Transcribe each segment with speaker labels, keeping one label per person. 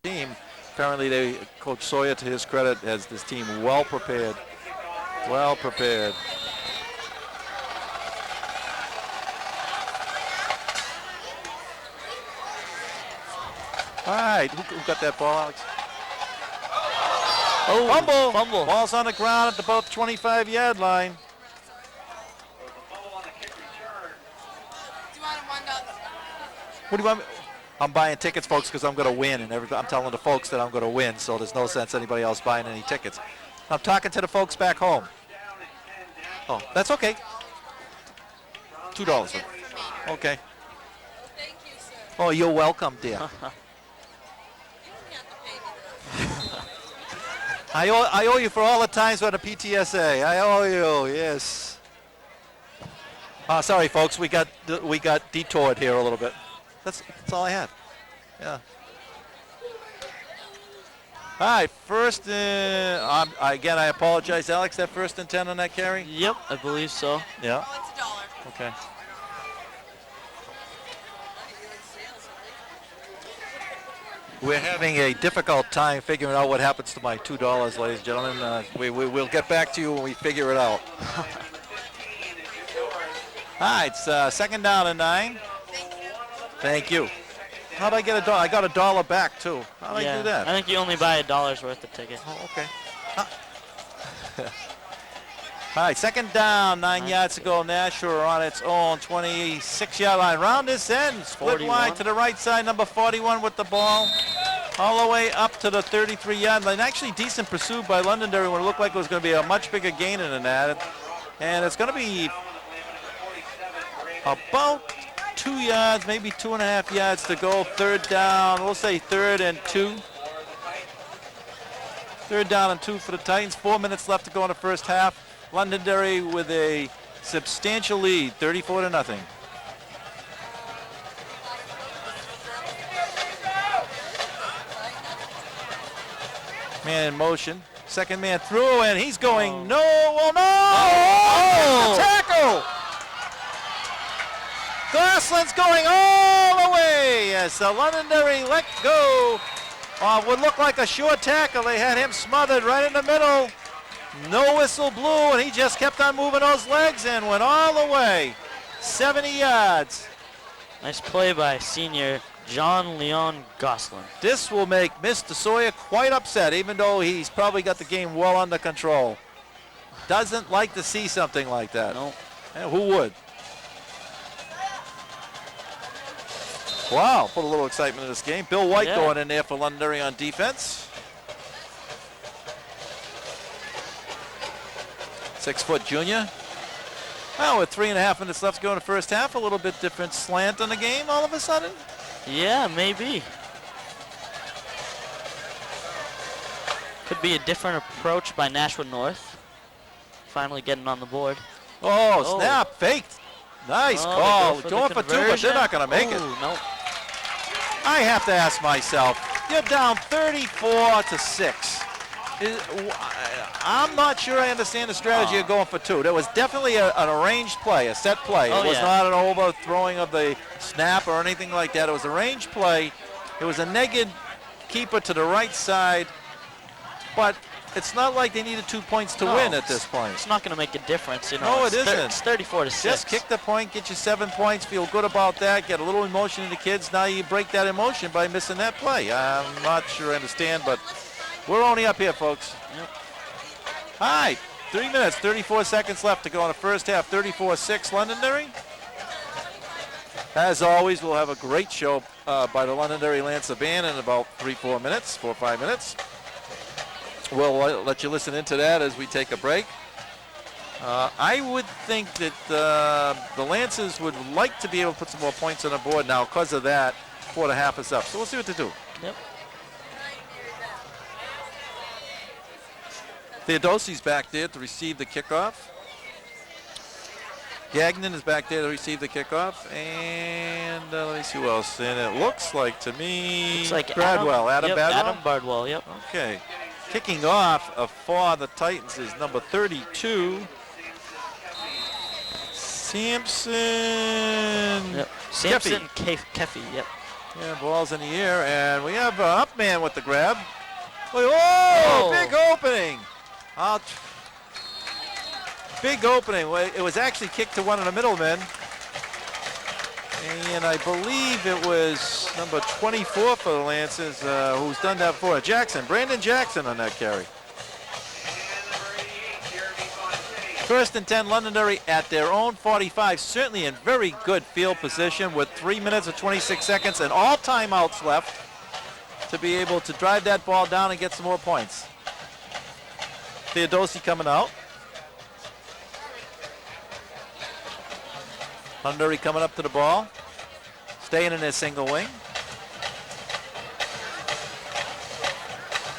Speaker 1: team. Apparently, Coach Sawyer, to his credit, has this team well prepared. Well prepared. All right, who got that ball, Alex? Oh, fumble. Ball's on the ground at about 25-yard line. What do you want? I'm buying tickets, folks, because I'm going to win, and I'm telling the folks that I'm going to win, so there's no sense anybody else buying any tickets. I'm talking to the folks back home. Oh, that's okay. $2. Okay.
Speaker 2: Thank you, sir.
Speaker 1: Oh, you're welcome, dear. I owe you for all the times on the PTSA. I owe you, yes. Sorry, folks, we got detoured here a little bit. That's all I had. Yeah. All right, first, again, I apologize, Alex, that first and 10 on that carry?
Speaker 3: Yep, I believe so.
Speaker 1: Yeah.
Speaker 2: Oh, it's $1.
Speaker 1: Okay. We're having a difficult time figuring out what happens to my $2, ladies and gentlemen. We'll get back to you when we figure it out. All right, it's second down and 9. Thank you. How'd I get $1? I got $1 back, too. How'd I do that?
Speaker 3: I think you only buy $1 worth of ticket.
Speaker 1: Oh, okay. All right, second down, 9 yards to go. Nashua on its own 26-yard line. Round this end, split wide to the right side, number 41 with the ball. All the way up to the 33-yard line. Actually decent pursuit by Londonderry when it looked like it was going to be a much bigger gain than that. And it's going to be about 2 yards, maybe 2.5 yards to go. Third down, we'll say 3rd and 2. 3rd down and 2 for the Titans. 4 minutes left to go in the first half. Londonderry with a substantial lead, 34-0. Man in motion. Second man through, and he's going no. Tackle! Gosselin's going all the way. Yes, Londonderry let go. Would look like a short tackle. They had him smothered right in the middle. No whistle blew, and he just kept on moving those legs and went all the way. 70 yards.
Speaker 3: Nice play by senior John Leon Gosselin.
Speaker 1: This will make Mr. Sawyer quite upset, even though he's probably got the game well under control. Doesn't like to see something like that.
Speaker 3: No.
Speaker 1: And who would? Wow, put a little excitement in this game. Bill White going in there for Londonderry on defense. 6-foot junior. Well, with 3.5 minutes left to go in the first half, a little bit different slant on the game all of a sudden.
Speaker 3: Yeah, maybe. Could be a different approach by Nashua North. Finally getting on the board.
Speaker 1: Oh, snap, faked. Nice call. Going for 2, but they're not going to make it.
Speaker 3: Nope.
Speaker 1: I have to ask myself, you're down 34-6. I'm not sure I understand the strategy of going for 2. There was definitely an arranged play, a set play. It was not an overthrowing of the snap or anything like that. It was a arranged play. It was a naked keeper to the right side, but it's not like they needed 2 points to win at this point.
Speaker 3: It's not going to make a difference. You know,
Speaker 1: no, it isn't.
Speaker 3: It's 34-6.
Speaker 1: Just kick the point, get you 7 points, feel good about that, get a little emotion in the kids. Now you break that emotion by missing that play. I'm not sure I understand, but we're only up here, folks.
Speaker 3: Yep.
Speaker 1: All right, 3 minutes, 34 seconds left to go in the first half. 34-6 Londonderry. As always, we'll have a great show by the Londonderry Lancer Band in about 4 or 5 minutes. We'll let you listen into that as we take a break. I would think that the Lancers would like to be able to put some more points on the board now. Because of that, 4.5 is up. So we'll see what to do.
Speaker 3: Yep.
Speaker 1: Theodosi's back there to receive the kickoff. Gagnon is back there to receive the kickoff. And let me see who else. And it looks like to me,
Speaker 3: looks like
Speaker 1: Bradwell. Adam Bradwell?
Speaker 3: Adam Bardwell, yep.
Speaker 1: Okay. Kicking off for the Titans is number 32. Samson.
Speaker 3: Yep. Samson Keffy, yep.
Speaker 1: Yeah, ball's in the air, and we have up man with the grab. Oh, big opening. Big opening. It was actually kicked to one of the middlemen. And I believe it was number 24 for the Lancers, who's done that before. Brandon Jackson on that carry. First and 10, Londonderry at their own 45, certainly in very good field position with 3 minutes and 26 seconds and all timeouts left to be able to drive that ball down and get some more points. Theodosi coming out. Londonderry coming up to the ball, staying in their single wing.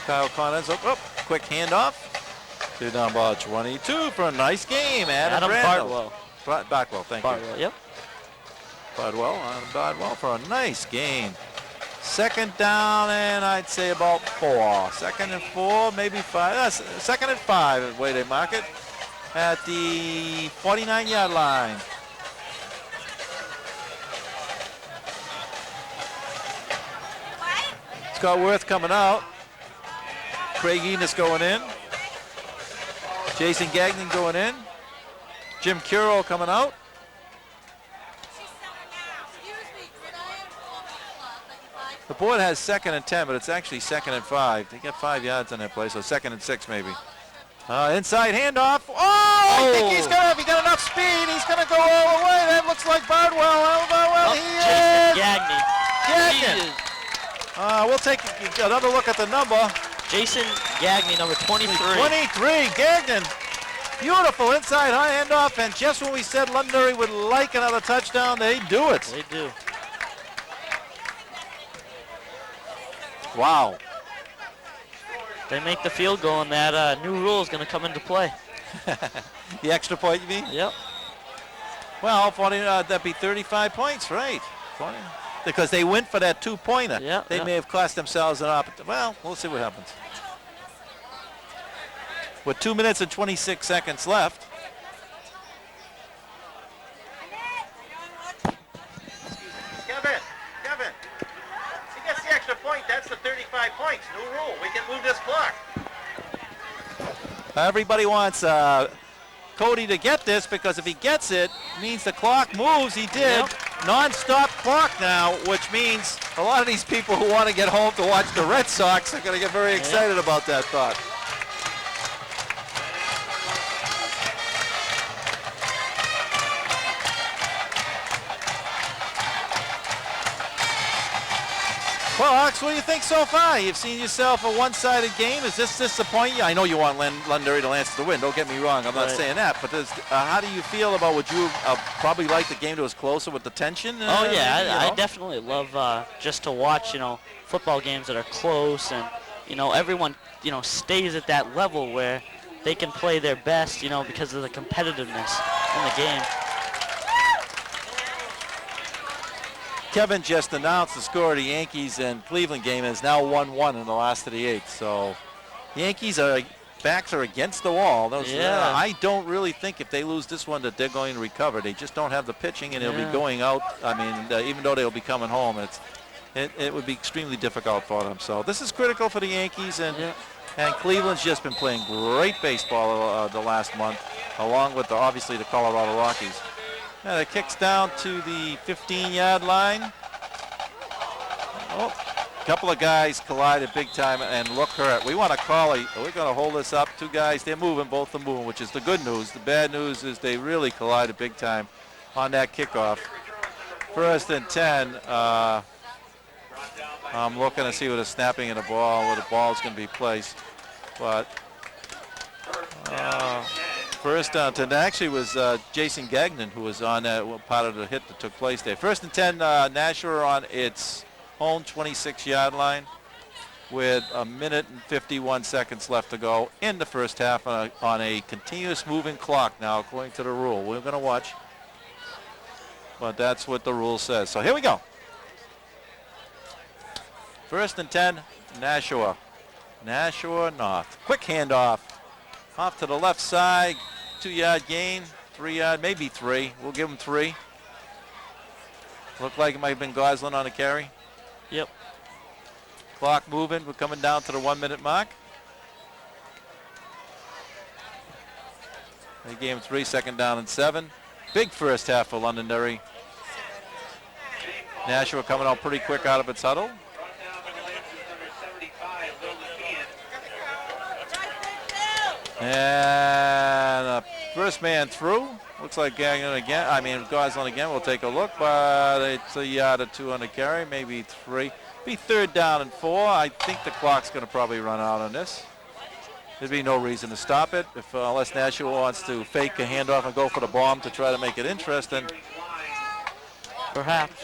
Speaker 1: Kyle Connors, quick handoff to number 22 for a nice game. Adam
Speaker 3: Bardwell.
Speaker 1: Bardwell, thank you.
Speaker 3: Bardwell, yep.
Speaker 1: Bardwell for a nice game. Second down, and I'd say about 4. Second and 4, maybe 5. Second and 5 is the way they mark it at the 49-yard line. Scott Worth coming out. Craig Enos going in. Jason Gagnon going in. Jim Curo coming out. The board has second and 10, but it's actually second and 5. They got 5 yards on that play, so second and 6 maybe. Inside handoff. Oh, I think if he got enough speed, he's going to go all the way. That looks like Bardwell.
Speaker 3: Jason Gagnon.
Speaker 1: Gagnon. We'll take another look at the number.
Speaker 3: Jason Gagnon, number 23.
Speaker 1: 23, Gagnon. Beautiful inside high handoff, and just when we said Londonderry would like another touchdown, they do it.
Speaker 3: They do.
Speaker 1: Wow.
Speaker 3: They make the field goal, and that new rule is going to come into play.
Speaker 1: The extra point, you mean?
Speaker 3: Yep.
Speaker 1: Well, 40, that'd be 35 points, right? 20. Because they went for that 2-pointer.
Speaker 3: Yeah,
Speaker 1: they may have cost themselves an opportunity. Well, we'll see what happens. With 2 minutes and 26 seconds left. Kevin, he gets the extra point. That's the 35 points. New rule. We can move this clock. Everybody wants Cody to get this, because if he gets it, means the clock moves. He did.
Speaker 3: Yep.
Speaker 1: Non-stop clock now, which means a lot of these people who want to get home to watch the Red Sox are going to get very excited about that thought. Well, Hawks, what do you think so far? You've seen yourself a one-sided game. Is this disappoint you? I know you want Londonderry to Lance to win. Don't get me wrong. I'm not saying that. But how do you feel about, would you probably like the game that was closer with the tension?
Speaker 3: Oh, yeah. I definitely love just to watch, football games that are close and, everyone, stays at that level where they can play their best, because of the competitiveness in the game.
Speaker 1: Kevin just announced the score of the Yankees and Cleveland game is now 1-1 in the last of the 8th. So Yankees backs are against the wall. I don't really think if they lose this one that they're going to recover. They just don't have the pitching, and they'll be going out. I mean, even though they'll be coming home, it would be extremely difficult for them. So this is critical for the Yankees, and Cleveland's just been playing great baseball the last month, along with obviously the Colorado Rockies. Yeah, it kicks down to the 15-yard line. Oh, a couple of guys collided big time and look hurt. We want to call it. We're going to hold this up. 2 guys, they're moving, both are moving, which is the good news. The bad news is they really collided big time on that kickoff. First and 10. I'm looking to see where the snapping of the ball, where the ball's going to be placed. But first down 10 actually was Jason Gagnon who was on that part of the hit that took place there. First and 10, Nashua on its own 26-yard line with 1 minute and 51 seconds left to go in the first half on a continuous moving clock now, according to the rule. We're going to watch, but that's what the rule says. So here we go. First and 10, Nashua. Nashua North. Quick handoff. Off to the left side, 2-yard gain, 3-yard, maybe 3. We'll give him 3. Looked like it might have been Goslin on the carry. Clock moving. We're coming down to the 1 minute mark. The game 3, second down and 7. Big first half for Londonderry. Nashua coming out pretty quick out of its huddle. And first man through. Looks like Gosling again. We'll take a look, but it's a yard or 2 on the carry, maybe 3. Be third down and 4. I think the clock's going to probably run out on this. There'd be no reason to stop it unless Nashua wants to fake a handoff and go for the bomb to try to make it interesting.
Speaker 3: Perhaps.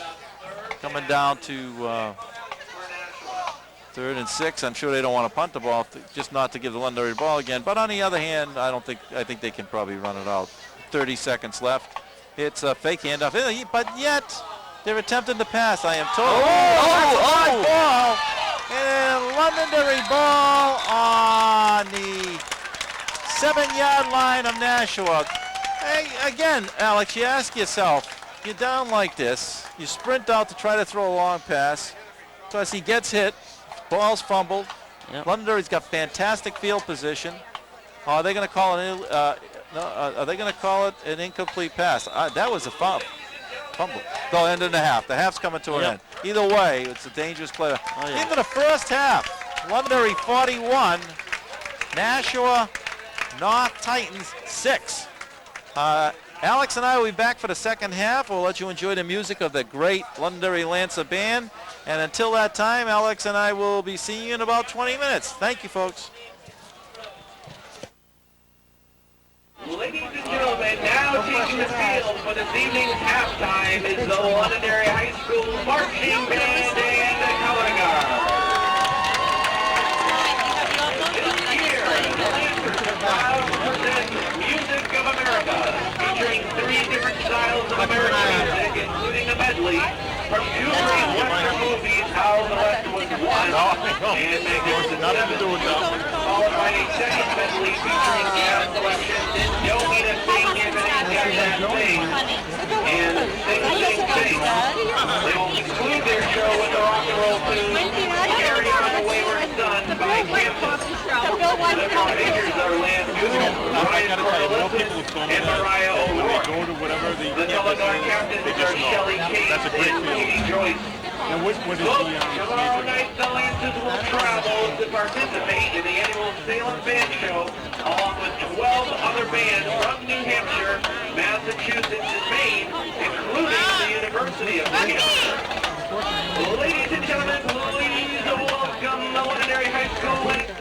Speaker 1: Coming down to 3rd and 6. I'm sure they don't want to punt the ball, just not to give the Londonderry the ball again. But on the other hand, I think they can probably run it out. 30 seconds left. It's a fake handoff, but yet they're attempting to pass, I am told. Ball. And Londonderry ball on the 7-yard line of Nashua. Hey, again, Alex, you ask yourself, you're down like this, you sprint out to try to throw a long pass. So as he gets hit, ball's fumbled.
Speaker 3: Yep.
Speaker 1: Londonderry's got fantastic field position. Are they going to call it? Are they going to call it an incomplete pass? That was a fumble. They'll end in the half. The half's coming to an end. Either way, it's a dangerous play.
Speaker 3: Oh, yeah.
Speaker 1: Into the first half, Londonderry 41, Nashua North Titans 6. Alex and I will be back for the second half. We'll let you enjoy the music of the great Londonderry Lancer Band. And until that time, Alex and I will be seeing you in about 20 minutes. Thank you, folks.
Speaker 4: Ladies and gentlemen, now taking the field for this evening's halftime is the Londonderry High School Marching Band and the Color Guard. This year, the Lancers are proud to present Music of America, featuring 3 different styles of American music, including a medley from 2 great Western movies, How the West Was Won, and Magnificent Seven, followed by a second medley featuring jazz selections in Don't Need a Thing, If It Ain't Got That Thing, and Sing, Sing, Sing. They will conclude their show with the rock and roll tune, Carry On the Wayward Son by Kansas. The commentators are Lance Newton, Ryan Corliss, and Mariah O'Rourke. The Color Guard captains are Shelley Case and Katie Joyce. Tomorrow night, the Lancers will travel to participate in the annual Salem Band Show, along with 12 other bands from New Hampshire, Massachusetts, and Maine, including the University of New Hampshire. Ladies and gentlemen, please welcome the Londonderry High School Lancers.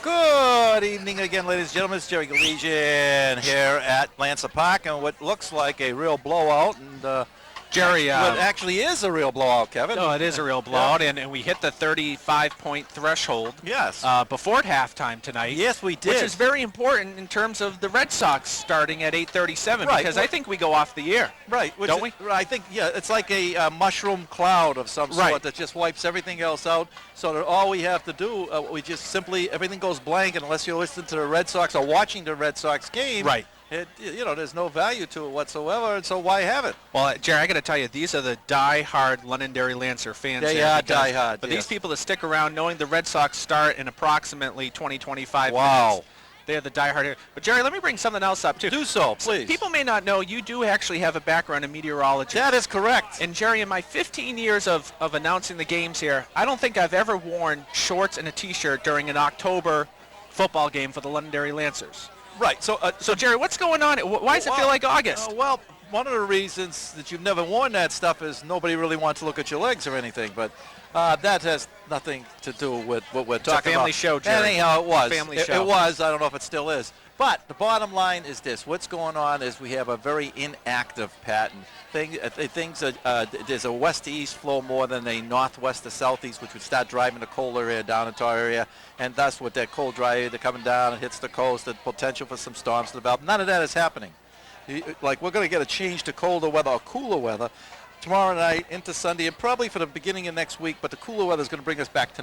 Speaker 1: Good evening again, ladies and gentlemen. It's Jerry Galesian here at Lancer Park, and what looks like a real blowout. And
Speaker 5: Jerry,
Speaker 1: what actually is a real blowout, Kevin.
Speaker 5: no, it is a real blowout, and we hit the 35-point threshold.
Speaker 1: Yes.
Speaker 5: Before at halftime tonight.
Speaker 1: Yes, we did.
Speaker 5: Which is very important in terms of the Red Sox starting at 8:37,
Speaker 1: Right.
Speaker 5: because I think we go off the air.
Speaker 1: Right.
Speaker 5: Don't we?
Speaker 1: I think, yeah, it's like a mushroom cloud of some sort
Speaker 5: Right.
Speaker 1: that just wipes everything else out. So that all we have to do, we just simply, everything goes blank, and unless you're listening to the Red Sox or watching the Red Sox game.
Speaker 5: Right.
Speaker 1: There's no value to it whatsoever, and so why have it?
Speaker 5: Well, Jerry, I got to tell you, these are the die-hard Londonderry Lancer fans.
Speaker 1: They
Speaker 5: here
Speaker 1: are
Speaker 5: because-
Speaker 1: die-hard,
Speaker 5: But
Speaker 1: yes.
Speaker 5: these people that stick around knowing the Red Sox start in approximately 20-25
Speaker 1: Wow.
Speaker 5: minutes. They're the die-hard here. But, Jerry, let me bring something else up, too.
Speaker 1: Do so, please.
Speaker 5: People may not know you do actually have a background in meteorology.
Speaker 1: That is correct.
Speaker 5: And, Jerry, in my 15 years of announcing the games here, I don't think I've ever worn shorts and a T-shirt during an October football game for the Londonderry Lancers.
Speaker 1: Right. So,
Speaker 5: So, Jerry, what's going on? Why does it feel like August?
Speaker 1: Well, one of the reasons that you've never worn that stuff is nobody really wants to look at your legs or anything. But that has nothing to do with what we're talking about.
Speaker 5: family show, Jerry.
Speaker 1: Anyhow, it was.
Speaker 5: Family
Speaker 1: It
Speaker 5: show.
Speaker 1: was. I don't know if it still is. But the bottom line is this. What's going on is we have a very inactive pattern. There's a west to east flow more than a northwest to southeast, which would start driving the colder air down into our area. And thus, with that cold, dry air coming down and hits the coast, the potential for some storms to develop. None of that is happening. Like, we're going to get a change to colder weather or cooler weather tomorrow night into Sunday, and probably for the beginning of next week. But the cooler weather is going to bring us back to